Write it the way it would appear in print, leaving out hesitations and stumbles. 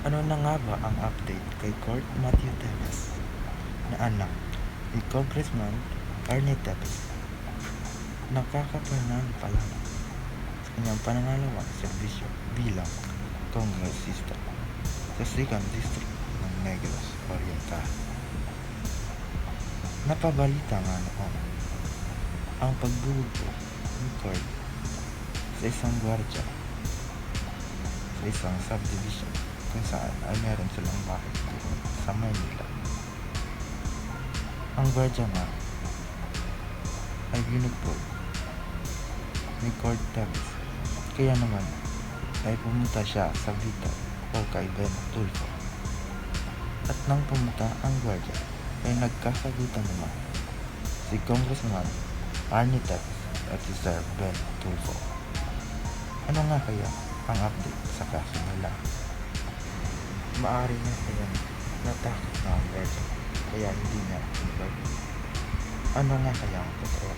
Ano na nga ba ang update kay Court Matthew Tevez na anak ni Congressman Arnie Tevez? Nakakapanalo pa lang sa kanyang panangalawang serbisyo bilang kongresista sa 2nd District ng Negros Oriental. Napabalita nga noon ang pagbubugbog ni Court sa isang gwardya sa isang subdivision kung saan ay meron silang bahay dito sa Maynila. Ang gwardya nga ay binugbog ni Court Tevez, kaya naman ay pumunta siya sa Vito o kay Ben Tulfo. At nang pumunta ang gwardya ay nagkakagutan naman si Congressman Arnie Tevez at si Sir Ben Tulfo. Ano nga kaya ang update sa kaso nila? Maaari na kaya natakot na ang gwardya kaya hindi niya pinabag. Ano nga kaya ang totoo?